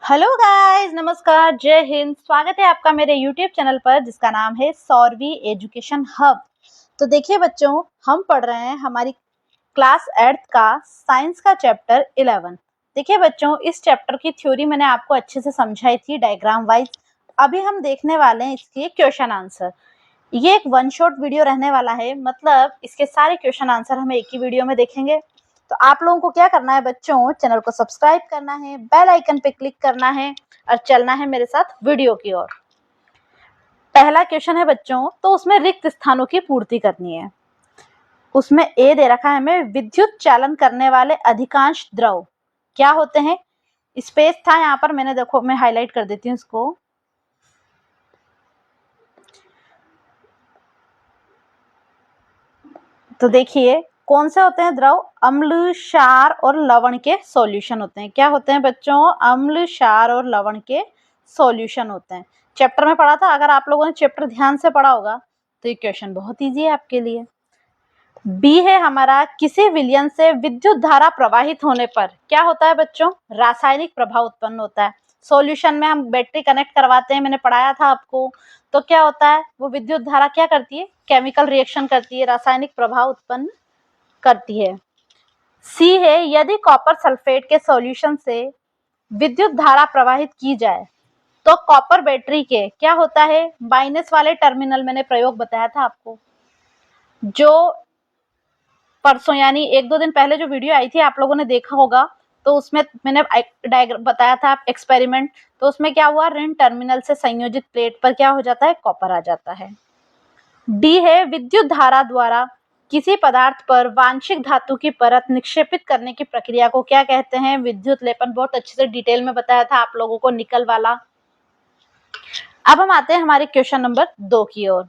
Hello guys, नमस्कार, जय हिंद। स्वागत है आपका मेरे यूट्यूब चैनल पर जिसका नाम है सौरवी एजुकेशन हब। तो देखिए बच्चों, हम पढ़ रहे हैं हमारी क्लास 8th का साइंस का चैप्टर 11। देखिए बच्चों, इस चैप्टर की थ्योरी मैंने आपको अच्छे से समझाई थी डायग्राम वाइज। अभी हम देखने वाले हैं इसके क्वेश्चन आंसर। ये एक वन शॉट वीडियो रहने वाला है, मतलब इसके सारे क्वेश्चन आंसर हम एक ही वीडियो में देखेंगे। तो आप लोगों को क्या करना है बच्चों, चैनल को सब्सक्राइब करना है, बेल आइकन पे क्लिक करना है और चलना है मेरे साथ वीडियो की ओर। पहला क्वेश्चन है बच्चों, तो उसमें रिक्त स्थानों की पूर्ति करनी है। उसमें ए दे रखा है हमें, विद्युत चालन करने वाले अधिकांश द्रव क्या होते हैं। स्पेस था यहाँ पर, मैंने देखो मैं हाईलाइट कर देती हूँ इसको। तो देखिए कौन से होते हैं द्रव, अम्ल, क्षार और लवण के सॉल्यूशन होते हैं। क्या होते हैं बच्चों, अम्ल, क्षार और लवण के सॉल्यूशन होते हैं। चैप्टर में पढ़ा था, अगर आप लोगों ने चैप्टर ध्यान से पढ़ा होगा तो ये क्वेश्चन बहुत इजी है आपके लिए। बी है हमारा, किसी विलयन से विद्युत धारा प्रवाहित होने पर क्या होता है बच्चों, रासायनिक प्रभाव उत्पन्न होता है। सॉल्यूशन में हम बैटरी कनेक्ट करवाते हैं, मैंने पढ़ाया था आपको। तो क्या होता है, वो विद्युत धारा क्या करती है, केमिकल रिएक्शन करती है, रासायनिक प्रभाव उत्पन्न करती है। सी है, यदि कॉपर सल्फेट के सॉल्यूशन से विद्युत धारा प्रवाहित की जाए तो कॉपर बैटरी के क्या होता है, माइनस वाले टर्मिनल, मैंने प्रयोग बताया था आपको। जो परसों यानी 1-2 दिन पहले जो वीडियो आई थी आप लोगों ने देखा होगा, तो उसमें मैंने डायग्राम बताया था एक्सपेरिमेंट। तो उसमें क्या हुआ, ऋण टर्मिनल से संयोजित प्लेट पर क्या हो जाता है, कॉपर आ जाता है। डी है, विद्युत धारा द्वारा किसी पदार्थ पर वांछिक धातु की परत निक्षेपित करने की प्रक्रिया को क्या कहते हैं, विद्युत लेपन। बहुत अच्छे से डिटेल में बताया था आप लोगों को, निकल वाला। अब हम आते हैं हमारे क्वेश्चन नंबर 2 की ओर।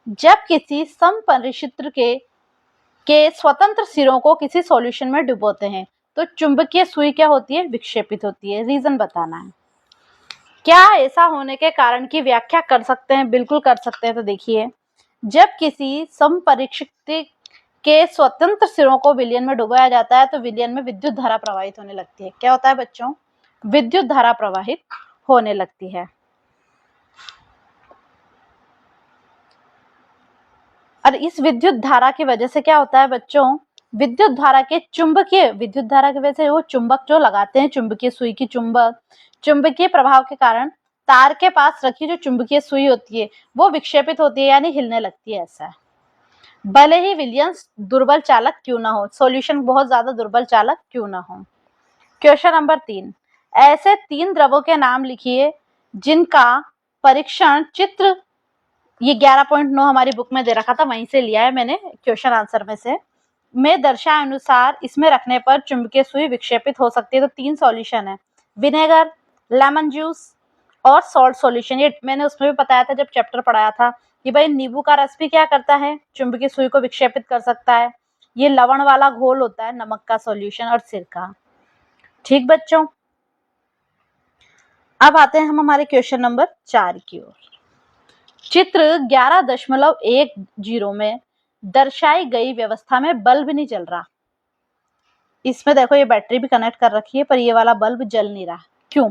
जब किसी समपरिक्षित्र के स्वतंत्र सिरों को किसी सॉल्यूशन में डुबोते हैं तो चुंबकीय सुई क्या होती है, विक्षेपित होती है। रीजन बताना है। क्या ऐसा होने के कारण की व्याख्या कर सकते हैं, बिल्कुल कर सकते हैं। तो देखिए, जब किसी समपरिक्षित्र के स्वतंत्र सिरों को विलयन में डुबाया जाता है तो विलयन में विद्युत धारा प्रवाहित होने लगती है। क्या होता है बच्चों, विद्युत धारा प्रवाहित होने लगती है। और इस विद्युत धारा की वजह से क्या होता है बच्चों, विद्युत धारा के चुंबकीय, विद्युत धारा की वजह से वो चुंबक जो लगाते हैं, चुंबकीय सुई की चुंबकीय प्रभाव के कारण तार के पास रखी जो चुंबकीय सुई होती है वो विक्षेपित होती है, यानी हिलने लगती है। ऐसा भले ही विलियंस दुर्बल चालक क्यों ना हो, सॉल्यूशन बहुत ज्यादा दुर्बल चालक क्यों ना हो। क्वेश्चन नंबर 3, ऐसे 3 द्रवों के नाम लिखिए जिनका परीक्षण चित्र, ये 11.9 हमारी बुक में दे रखा था, वहीं से लिया है मैंने क्वेश्चन आंसर में से, में दर्शाए अनुसार इसमें रखने पर चुंबकीय सुई विक्षेपित हो सकती है। तो 3 सॉल्यूशन है, विनेगर, लेमन जूस और सॉल्ट सॉल्यूशन। ये मैंने उसमें भी बताया था जब चैप्टर पढ़ाया था कि भाई नींबू का रस भी क्या करता है, चुंबकीय सुई को विक्षेपित कर सकता है। ये लवण वाला घोल होता है, नमक का सॉल्यूशन और सिरका। ठीक बच्चों, अब आते हैं हम हमारे क्वेश्चन नंबर 4 की ओर। चित्र 11.10 में दर्शाई गई व्यवस्था में बल्ब नहीं जल रहा। इसमें देखो ये बैटरी भी कनेक्ट कर रखी है पर ये वाला बल्ब जल नहीं रहा। क्यों,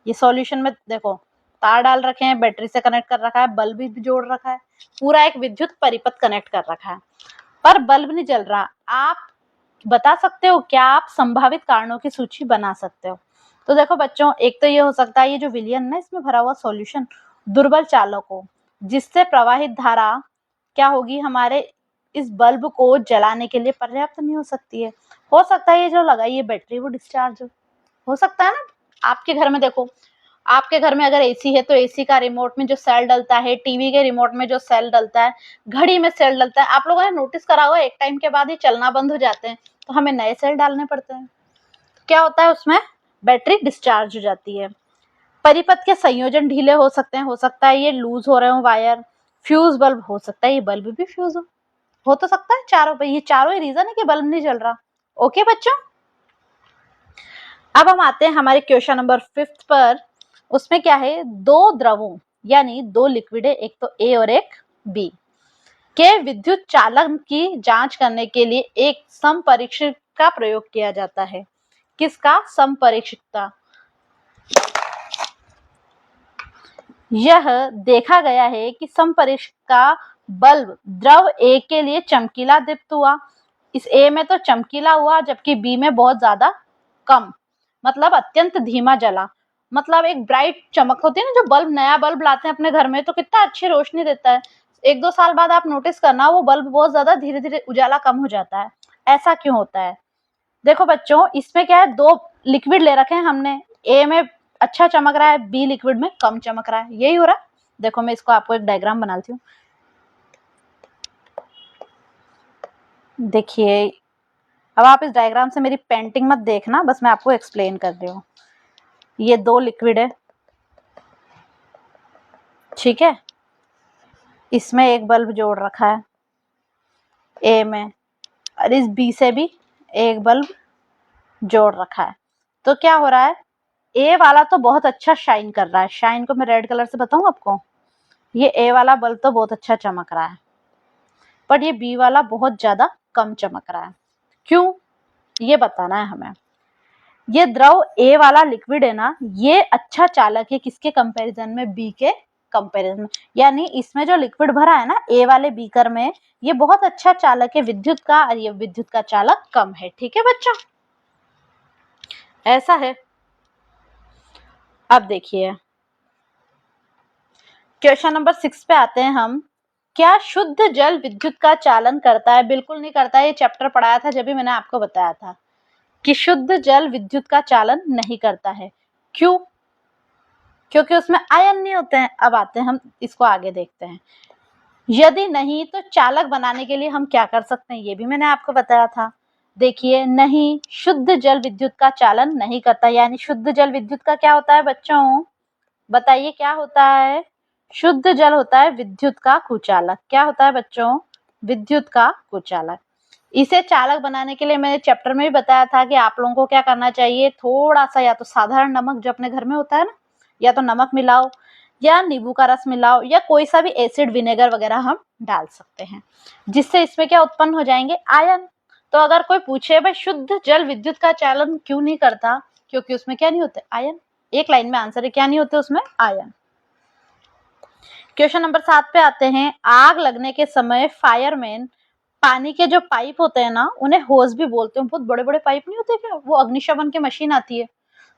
ये सॉल्यूशन में देखो तार डाल रखे हैं, बैटरी से कनेक्ट कर रखा है, बल्ब भी जोड़ रखा है, पूरा एक विद्युत परिपथ कनेक्ट कर रखा है, पर बल्ब नहीं जल रहा। आप बता सकते हो क्या, आप संभावित कारणों की सूची बना सकते हो। तो देखो बच्चों, एक तो ये हो सकता है ये जो विलयन है इसमें भरा हुआ सॉल्यूशन दुर्बल चालक हो, जिससे प्रवाहित धारा क्या होगी, हमारे इस बल्ब को जलाने के लिए पर्याप्त नहीं हो सकती है। हो सकता है ये जो लगाई है बैटरी वो डिस्चार्ज हो सकता है ना। आपके घर में देखो, आपके घर में अगर एसी है तो एसी का रिमोट में जो सेल डलता है, टीवी के रिमोट में जो सेल डलता है, घड़ी में सेल डलता है, आप लोगों ने नोटिस करा होगा एक टाइम के बाद ये चलना बंद हो जाते हैं तो हमें नए सेल डालने पड़ते हैं। क्या होता है उसमें, बैटरी डिस्चार्ज हो जाती है। परिपथ के संयोजन ढीले हो सकते हैं, हो सकता है ये लूज हो रहे हो वायर। फ्यूज बल्ब हो सकता है ये बल्ब भी फ्यूज हो तो सकता है। चारों पे ये चारों ही रीजन है कि बल्ब नहीं जल रहा। ओके बच्चों, अब हम आते हैं हमारे क्वेश्चन नंबर 5 पर। उसमें क्या है, 2 द्रवों यानी 2 लिक्विड है, एक तो ए और एक बी, के विद्युत चालन की जांच करने के लिए एक समपरीक्षक का प्रयोग किया जाता है। किसका, समपरीक्षित का। यह देखा गया है कि समपरिष्ठ का बल्ब द्रव ए के लिए चमकीला दीप्त हुआ। इस ए में तो चमकीला हुआ, जबकि बी में बहुत ज्यादा कम, मतलब अत्यंत धीमा जला। मतलब एक ब्राइट चमक होती है ना, जो बल्ब, नया बल्ब लाते हैं अपने घर में तो कितना अच्छी रोशनी देता है, 1-2 साल बाद आप नोटिस करना वो बल्ब बहुत ज्यादा धीरे धीरे उजाला कम हो जाता है। ऐसा क्यों होता है? देखो बच्चों, इसमें क्या है, 2 लिक्विड ले रखे हैं हमने, ए में अच्छा चमक रहा है, बी लिक्विड में कम चमक रहा है, यही हो रहा है। देखो मैं इसको आपको एक डायग्राम बनाती हूँ। देखिए, अब आप इस डायग्राम से मेरी पेंटिंग मत देखना, बस मैं आपको एक्सप्लेन कर रही हूँ। ये 2 लिक्विड है, ठीक है, इसमें एक बल्ब जोड़ रखा है ए में, और इस बी से भी एक बल्ब जोड़ रखा है। तो क्या हो रहा है, ए वाला तो बहुत अच्छा शाइन कर रहा है, शाइन को मैं रेड कलर से बताऊं आपको, ये ए वाला बल्ब तो बहुत अच्छा चमक रहा है, पर ये बी वाला बहुत ज्यादा कम चमक रहा है। क्यों, ये बताना है हमें। ये द्रव ए वाला लिक्विड है ना, ये अच्छा चालक है किसके कंपैरिजन में, बी के कंपैरिजन में। यानी इसमें जो लिक्विड भरा है ना ए वाले बीकर में, ये बहुत अच्छा चालक है विद्युत का, और ये विद्युत का चालक कम है। ठीक है बच्चों, ऐसा है। अब देखिए क्वेश्चन नंबर 6 पे आते हैं हम। क्या शुद्ध जल विद्युत का चालन करता है? बिल्कुल नहीं करता है, ये चैप्टर पढ़ाया था जब भी मैंने आपको बताया था कि शुद्ध जल विद्युत का चालन नहीं करता है। क्यों? क्योंकि उसमें आयन नहीं होते हैं। अब आते हैं हम इसको आगे देखते हैं। यदि नहीं तो चालक बनाने के लिए हम क्या कर सकते हैं, ये भी मैंने आपको बताया था। देखिए, नहीं, शुद्ध जल विद्युत का चालन नहीं करता, यानी शुद्ध जल विद्युत का क्या होता है बच्चों, बताइए क्या होता है? शुद्ध जल होता है विद्युत का कुचालक। क्या होता है बच्चों? विद्युत का कुचालक। इसे चालक बनाने के लिए मैंने चैप्टर में भी बताया था कि आप लोगों को क्या करना चाहिए, थोड़ा सा या तो साधारण नमक जो अपने घर में होता है ना, या तो नमक मिलाओ, या नींबू का रस मिलाओ, या कोई सा भी एसिड विनेगर वगैरह हम डाल सकते हैं, जिससे इसमें क्या उत्पन्न हो जाएंगे, आयन। तो अगर कोई पूछे भाई शुद्ध जल विद्युत का चालन क्यों नहीं करता, क्योंकि उसमें क्या नहीं होते, आयन। एक लाइन में आंसर है, क्या नहीं होते उसमें, आयन। क्वेश्चन नंबर 7 पे आते हैं। आग लगने के समय फायरमैन पानी के जो पाइप होते हैं ना, उन्हें होज भी बोलते हैं। बहुत बड़े बड़े पाइप नहीं होते क्या, वो अग्निशमन की मशीन आती है,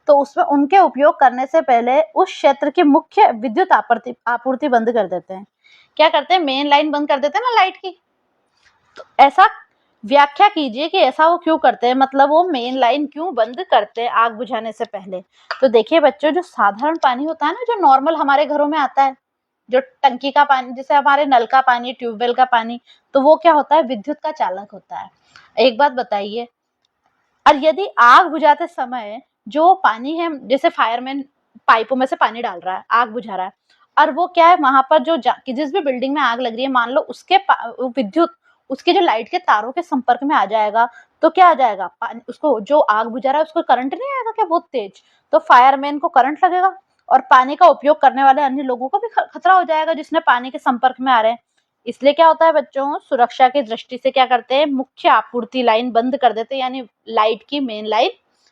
तो उसमें उनके उपयोग करने से पहले उस क्षेत्र की मुख्य विद्युत आपूर्ति बंद कर देते हैं। क्या करते हैं, मेन लाइन बंद कर देते हैं ना लाइट की। तो ऐसा व्याख्या कीजिए कि ऐसा वो क्यों करते हैं, मतलब वो मेन लाइन क्यों बंद करते हैं आग बुझाने से पहले। तो देखिए बच्चों, जो साधारण पानी होता है ना, जो नॉर्मल हमारे घरों में आता है, जो टंकी का पानी, जैसे हमारे नल का पानी, ट्यूबवेल का पानी, तो वो क्या होता है, विद्युत का चालक होता है। एक बात बताइए, और यदि आग बुझाते समय जो पानी है, जैसे फायरमैन पाइपों में से पानी डाल रहा है, आग बुझा रहा है, और वो क्या है, वहां पर जो कि जिस भी बिल्डिंग में आग लग रही है, मान लो उसके विद्युत उसके जो लाइट के तारों के संपर्क में आ जाएगा, तो क्या आ जाएगा, उसको जो आग बुझा रहा है उसको करंट नहीं आएगा क्या, बहुत तेज, तो फायरमैन को करंट लगेगा, और पानी का उपयोग करने वाले अन्य लोगों को भी खतरा हो जाएगा जिसने पानी के संपर्क में आ रहे हैं। इसलिए क्या होता है बच्चों, सुरक्षा की दृष्टि से क्या करते हैं, मुख्य आपूर्ति लाइन बंद कर देते हैं, यानी लाइट की मेन लाइन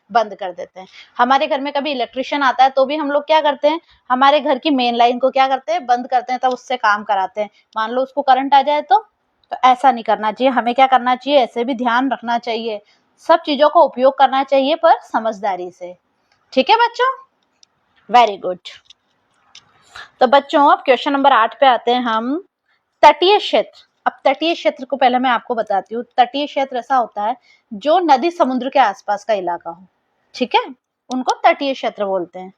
बंद कर देते हैं। हमारे घर में कभी इलेक्ट्रिशियन आता है तो भी हम लोग क्या करते हैं, हमारे घर की मेन लाइन को क्या करते हैं, बंद करते हैं, तब उससे काम कराते हैं। मान लो उसको करंट आ जाए तो ऐसा नहीं करना चाहिए। हमें क्या करना चाहिए, ऐसे भी ध्यान रखना चाहिए, सब चीजों का उपयोग करना चाहिए पर समझदारी से। ठीक है बच्चों, वेरी गुड। तो बच्चों अब क्वेश्चन नंबर 8 पे आते हैं हम। तटीय क्षेत्र। अब तटीय क्षेत्र को पहले मैं आपको बताती हूँ। तटीय क्षेत्र ऐसा होता है जो नदी समुद्र के आसपास का इलाका हो, ठीक है, उनको तटीय क्षेत्र बोलते हैं।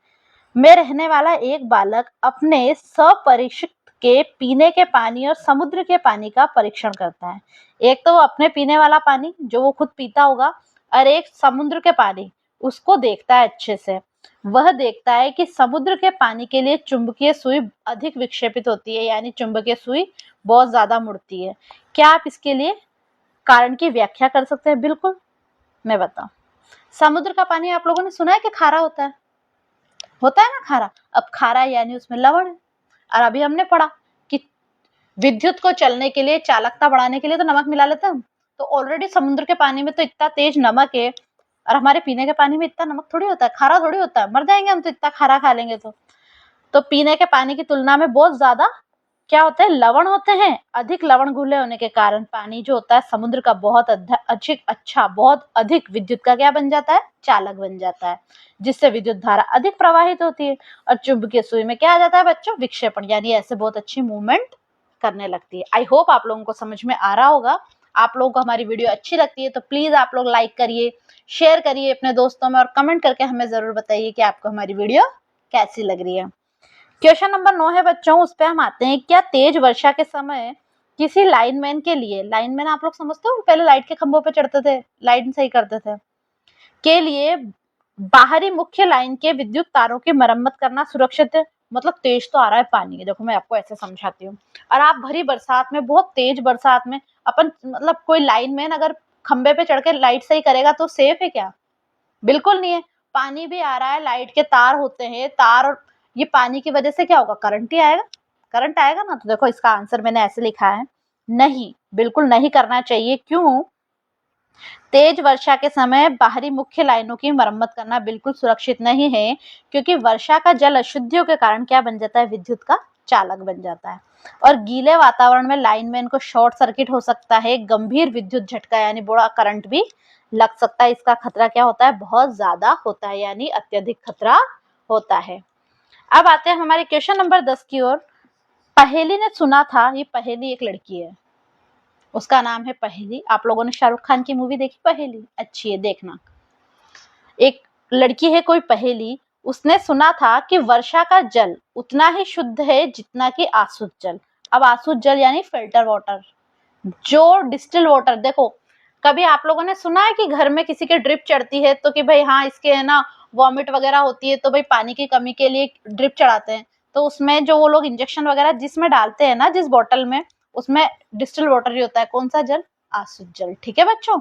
में रहने वाला एक बालक अपने सपरिचित के पीने के पानी और समुद्र के पानी का परीक्षण करता है। एक तो वो अपने पीने वाला पानी जो वो खुद पीता होगा, और एक समुद्र के पानी, उसको देखता है अच्छे से। वह देखता है कि समुद्र के पानी के लिए चुंबकीय सुई अधिक विक्षेपित होती है, यानी चुंबकीय सुई बहुत ज्यादा मुड़ती है। क्या आप इसके लिए कारण की व्याख्या कर सकते हैं? बिल्कुल, मैं बताऊं। समुद्र का पानी आप लोगों ने सुना है कि खारा होता है, होता है ना खारा। अब खारा यानी उसमें लवण है, और अभी हमने पढ़ा कि विद्युत को चलने के लिए, चालकता बढ़ाने के लिए तो नमक मिला लेते हैं हम। तो ऑलरेडी समुद्र के पानी में तो इतना तेज नमक है, और हमारे पीने के पानी में इतना नमक थोड़ी होता है, खारा थोड़ी होता है, मर जाएंगे हम तो इतना खारा खा लेंगे तो। तो पीने के पानी की तुलना में बहुत ज्यादा क्या होते हैं, लवण होते हैं। अधिक लवण घुले होने के कारण पानी जो होता है समुद्र का बहुत बहुत अधिक विद्युत का क्या बन जाता है, चालक बन जाता है, जिससे विद्युत धारा अधिक प्रवाहित होती है। और चुंबकीय सुई में क्या आ जाता है बच्चों, विक्षेपण, यानी ऐसे बहुत अच्छी मूवमेंट करने लगती है। आई होप आप लोगों को समझ में आ रहा होगा। आप लोगों को हमारी वीडियो अच्छी लगती है तो प्लीज आप लोग लाइक करिए, शेयर करिए अपने दोस्तों में, और कमेंट करके हमें जरूर बताइए कि आपको हमारी वीडियो कैसी लग रही है। क्वेश्चन नंबर 9 है बच्चों, उस पे हम आते हैं। क्या तेज वर्षा के समय किसी लाइनमैन के लिए, लाइनमैन आप लोग समझते हो, पहले लाइट के खंभों पे चढ़ते थे, लाइट सही करते थे, के लिए बाहरी मुख्य लाइन के विद्युत तारों की मरम्मत करना सुरक्षित है? मतलब तेज तो आ रहा है पानी, देखो मैं आपको ऐसे समझाती हूँ, और आप भरी बरसात में, बहुत तेज बरसात में अपन, मतलब कोई लाइनमैन अगर खंबे पे चढ़ के लाइट सही करेगा तो सेफ है क्या? बिल्कुल नहीं है। पानी भी आ रहा है, लाइट के तार होते हैं, तार, और ये पानी की वजह से क्या होगा, करंट ही आएगा, करंट आएगा ना। तो देखो इसका आंसर मैंने ऐसे लिखा है, नहीं, बिल्कुल नहीं करना चाहिए। क्यों? तेज वर्षा के समय बाहरी मुख्य लाइनों की मरम्मत करना बिल्कुल सुरक्षित नहीं है, क्योंकि वर्षा का जल अशुद्धियों के कारण क्या बन जाता है, विद्युत का चालक बन जाता है। और गीले वातावरण में लाइनमैन को शॉर्ट सर्किट हो सकता है, गंभीर विद्युत झटका यानी बड़ा करंट भी लग सकता है। इसका खतरा क्या होता है, बहुत ज्यादा होता है, यानी अत्यधिक खतरा होता है। अब आते हैं हमारे क्वेश्चन नंबर 10 की ओर। पहेली ने सुना था, ये पहेली एक लड़की है, उसका नाम है पहेली। आप लोगों ने शाहरुख खान की मूवी देखी पहेली, अच्छी है, देखना। एक लड़की है कोई पहेली, उसने सुना था कि वर्षा का जल उतना ही शुद्ध है जितना कि आसुत जल। अब आसुत जल यानी फिल्टर वाटर, जो डिस्टिल वाटर। देखो कभी आप लोगों ने सुना है कि घर में किसी के ड्रिप चढ़ती है तो कि भाई हाँ इसके है ना वॉमिट वगैरह होती है, तो भाई पानी की कमी के लिए ड्रिप चढ़ाते हैं, तो उसमें जो वो लोग इंजेक्शन वगैरह जिसमें डालते हैं ना, जिस बोतल में, उसमें डिस्टिल वाटर ही होता है। कौन सा जल? आसुत जल। ठीक है बच्चों,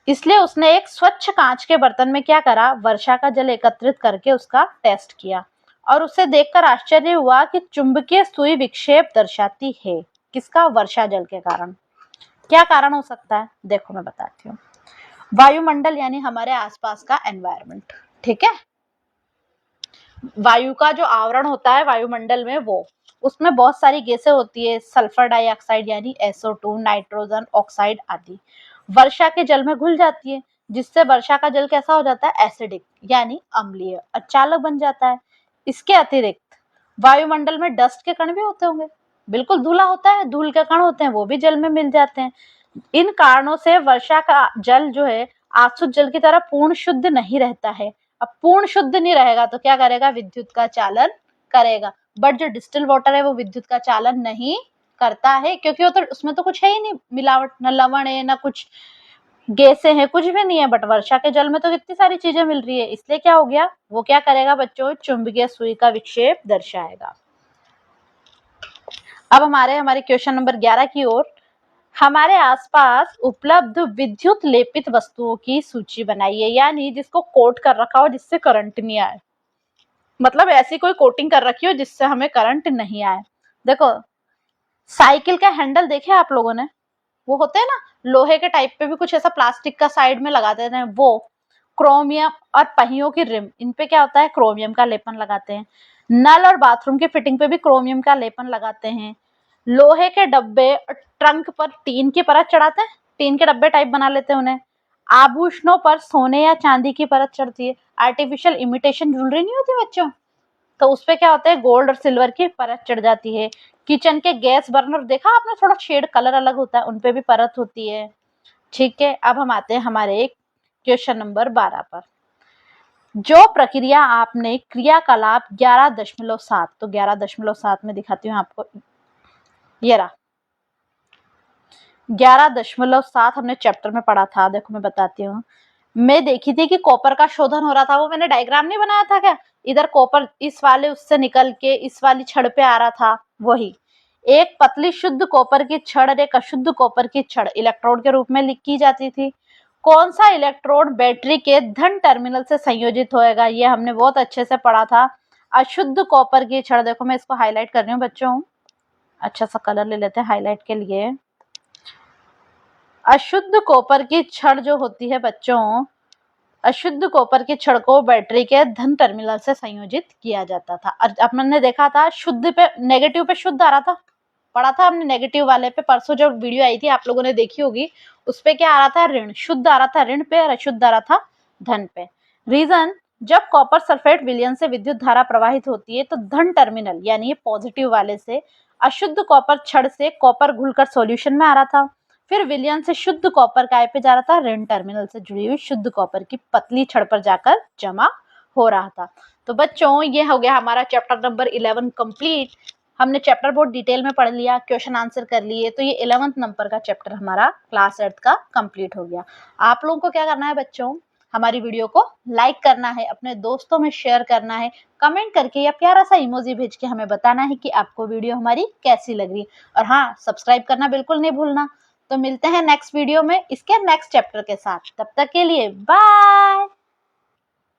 इसलिए उसने एक स्वच्छ कांच के बर्तन में क्या करा, वर्षा का जल एकत्रित करके उसका टेस्ट किया, और उसे देखकर आश्चर्य हुआ कि चुंबकीय सुई विक्षेप दर्शाती है। किसका? वर्षा जल के कारण। क्या कारण हो सकता है, देखो मैं बताती हूँ। वायुमंडल यानी हमारे आसपास का एनवायरनमेंट, ठीक है, वायु का जो आवरण होता है वायुमंडल में, वो, उसमें बहुत सारी गैसें होती है, सल्फर डाइऑक्साइड यानी SO2, नाइट्रोजन ऑक्साइड आदि, वर्षा के जल में घुल जाती है, जिससे वर्षा का जल कैसा हो जाता है, एसिडिक यानी अम्लीय, चालक बन जाता है। इसके अतिरिक्त वायुमंडल में डस्ट के कण भी होते होंगे, बिल्कुल धूला होता है, धूल के कण होते हैं, वो भी जल में मिल जाते हैं। इन कारणों से वर्षा का जल जो है आसुत जल की तरह पूर्ण शुद्ध नहीं रहता है। अब पूर्ण शुद्ध नहीं रहेगा तो क्या करेगा, विद्युत का चालन करेगा। बट जो डिस्टिल वाटर है वो विद्युत का चालन नहीं करता है, क्योंकि वो तो उसमें तो कुछ है ही नहीं, मिलावट, न लवण है न कुछ गैसें हैं, कुछ भी नहीं है। बट वर्षा के जल में तो कितनी सारी चीजें मिल रही है, इसलिए क्या हो गया, वो क्या करेगा बच्चों, चुंबकीय सुई का विक्षेप दर्शाएगा। अब हमारे क्वेश्चन नंबर 11 की ओर। हमारे आसपास उपलब्ध विद्युत लेपित वस्तुओं की सूची बनाइए, यानी जिसको कोट कर रखा हो जिससे करंट नहीं आए, मतलब ऐसी कोई कोटिंग कर रखी हो जिससे हमें करंट नहीं आए। देखो साइकिल का हैंडल देखे आप लोगों ने, वो होते हैं ना लोहे के टाइप पे भी कुछ ऐसा प्लास्टिक का साइड में लगा देते हैं, वो क्रोमियम, और पहियों की रिम, इन पे क्या होता है, क्रोमियम का लेपन लगाते हैं। नल और बाथरूम की फिटिंग पे भी क्रोमियम का लेपन लगाते हैं। लोहे के डब्बे और ट्रंक पर टीन की परत चढ़ाते हैं, टीन के डब्बे टाइप बना लेते हैं उन्हें। आभूषणों पर सोने या चांदी की परत चढ़ती है, आर्टिफिशियल इमिटेशन ज्वेलरी नहीं होती बच्चों, तो उसपे क्या होता है, गोल्ड और सिल्वर की परत चढ़ जाती है। किचन के गैस बर्नर देखा आपने, थोड़ा शेड कलर अलग होता है, उनपे भी परत होती है। ठीक है, अब हम आते हैं हमारे क्वेश्चन नंबर 12 पर। जो प्रक्रिया आपने क्रियाकलाप 11.7, तो 11.7 में दिखाती हूँ आपको, ये रहा 11.7 हमने चैप्टर में पढ़ा था। देखो मैं बताती हूँ, मैं देखी थी कि कॉपर का शोधन हो रहा था, वो मैंने डायग्राम नहीं बनाया था क्या, इधर कॉपर इस वाले उससे निकल के इस वाली छड़ पे आ रहा था, वही एक पतली शुद्ध कॉपर की छड़ और एक अशुद्ध कॉपर की छड़ इलेक्ट्रोड के रूप में लिखी जाती थी। कौन सा इलेक्ट्रोड बैटरी के धन टर्मिनल से संयोजित होएगा, ये हमने बहुत अच्छे से पढ़ा था। अशुद्ध कॉपर की छड़, देखो मैं इसको हाईलाइट कर रही हूँ बच्चों, अच्छा सा कलर ले लेते हैं हाईलाइट के लिए। अशुद्ध कॉपर की छड़ जो होती है बच्चों, अशुद्ध कॉपर के छड़ को बैटरी के धन टर्मिनल से संयोजित किया जाता था। और हमने देखा था शुद्ध पे नेगेटिव पे शुद्ध आ रहा था, पढ़ा था हमने नेगेटिव वाले पे, परसों जब वीडियो आई थी आप लोगों ने देखी होगी, उस पे क्या आ रहा था, ऋण, शुद्ध आ रहा था ऋण पे और अशुद्ध आ रहा था धन पे। रीजन, जब कॉपर सल्फेट विलयन से विद्युत धारा प्रवाहित होती है तो धन टर्मिनल यानी ये पॉजिटिव वाले से अशुद्ध कॉपर छड़ से कॉपर घुलकर सॉल्यूशन में आ रहा था, फिर विलयन से शुद्ध कॉपर काय पे जा रहा था, ऋण टर्मिनल से जुड़ी हुई शुद्ध कॉपर की पतली छड़ पर जाकर जमा हो रहा था। तो बच्चों ये हो गया हमारा चैप्टर नंबर 11 कंप्लीट। हमने चैप्टर बहुत डिटेल में पढ़ लिया, क्वेश्चन आंसर कर लिए, तो ये 11th नंबर का चैप्टर हमारा क्लास 8 का कंप्लीट हो गया। आप लोगों को क्या करना है बच्चों, हमारी वीडियो को लाइक करना है, अपने दोस्तों में शेयर करना है, कमेंट करके या प्यारा सा इमोजी भेज के हमें बताना है कि आपको वीडियो हमारी कैसी लग रही, और हाँ सब्सक्राइब करना बिल्कुल नहीं भूलना। तो मिलते हैं नेक्स्ट वीडियो में इसके नेक्स्ट चैप्टर के साथ, तब तक के लिए बाय।